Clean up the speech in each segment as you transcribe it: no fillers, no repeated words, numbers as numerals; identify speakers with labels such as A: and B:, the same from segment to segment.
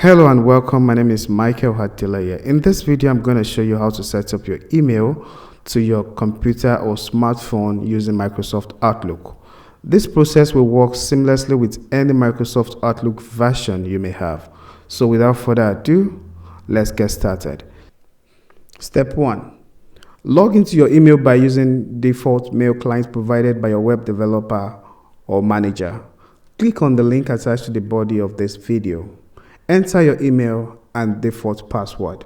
A: Hello and welcome. My name is Michael Hatilaya. In this video, I'm going to show you how to set up your email to your computer or smartphone using Microsoft Outlook. This process will work seamlessly with any Microsoft Outlook version you may have. So without further ado, let's get started. Step 1. Log into your email by using default mail client provided by your web developer or manager. Click on the link attached to the body of this video. Enter your email and default password.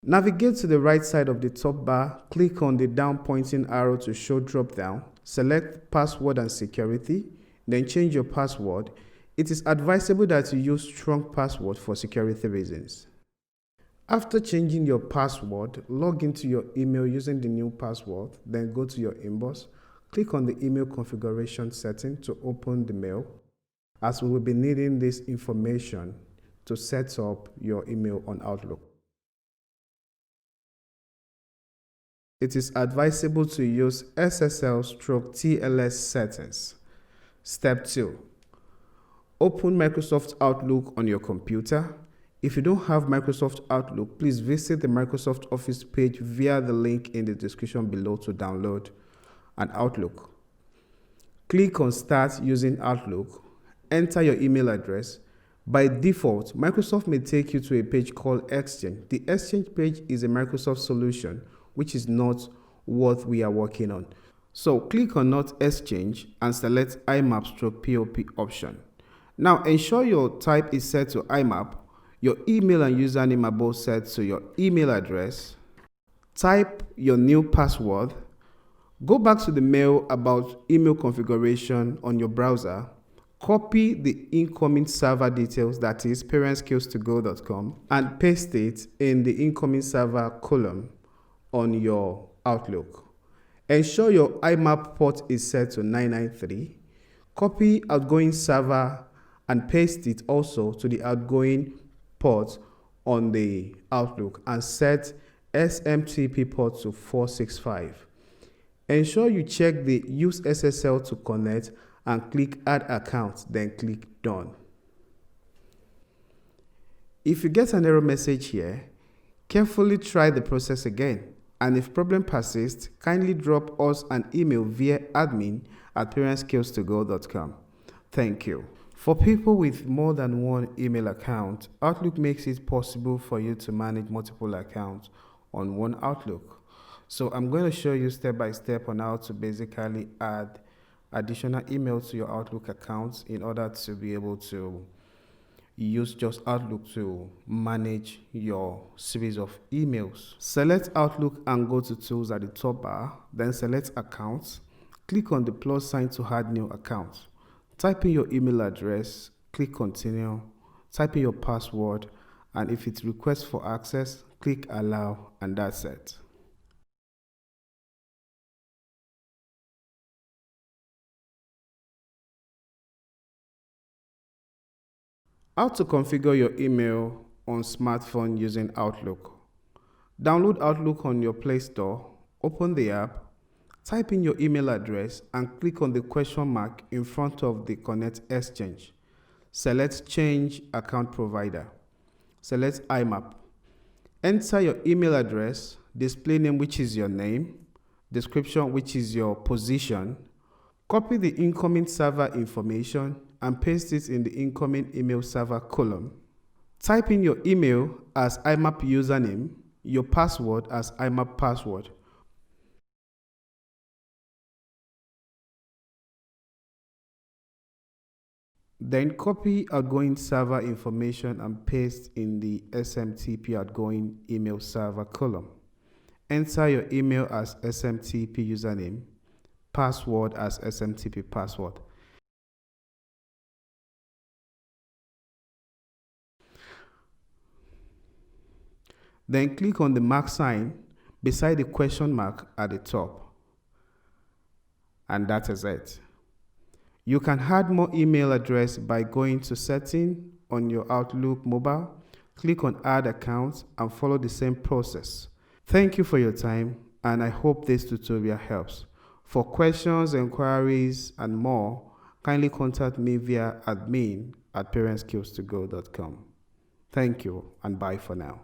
A: Navigate to the right side of the top bar, click on the down pointing arrow to show drop down, select password and security, then change your password. It is advisable that you use strong password for security reasons. After changing your password, log into your email using the new password, then go to your inbox. Click on the email configuration setting to open the mail, as we will be needing this information to set up your email on Outlook. It is advisable to use SSL/TLS settings. Step 2. Open Microsoft Outlook on your computer. If you don't have Microsoft Outlook, please visit the Microsoft Office page via the link in the description below to download an Outlook. Click on Start using Outlook. Enter your email address. By default, Microsoft may take you to a page called Exchange. The Exchange page is a Microsoft solution, which is not what we are working on. So click on Not Exchange and select IMAP/POP option. Now ensure your type is set to IMAP. Your email and username are both set to your email address. Type your new password. Go back to the mail about email configuration on your browser. Copy the incoming server details, that is parentsskillstogo.com, and paste it in the incoming server column on your Outlook. Ensure your IMAP port is set to 993. Copy outgoing server and paste it also to the outgoing port on the Outlook and set SMTP port to 465. Ensure you check the Use SSL to connect and click Add Account, then click Done. If you get an error message here, carefully try the process again, and if problem persists, kindly drop us an email via admin@parentsskillstogo.com. Thank you. For people with more than one email account, Outlook makes it possible for you to manage multiple accounts on one Outlook. So I'm going to show you step by step on how to basically add additional emails to your Outlook accounts in order to be able to use just Outlook to manage your series of emails. Select Outlook and go to Tools at the top bar, then select Accounts. Click on the plus sign to add new account. Type in your email address, click Continue, type in your password, and if it requests for access, click Allow, and that's it. How to configure your email on smartphone using Outlook. Download Outlook on your Play Store, open the app, type in your email address and click on the question mark in front of the Connect Exchange. Select Change Account Provider. Select IMAP. Enter your email address, display name which is your name, description which is your position. Copy the incoming server information and paste it in the incoming email server column. Type in your email as IMAP username, your password as IMAP password. Then copy outgoing server information and paste in the SMTP outgoing email server column. Enter your email as SMTP username, password as SMTP password. Then click on the mark sign beside the question mark at the top. And that is it. You can add more email address by going to Setting on your Outlook mobile, click on Add Account and follow the same process. Thank you for your time and I hope this tutorial helps. For questions, inquiries, and more, kindly contact me via admin@parentskillstogo.com. Thank you and bye for now.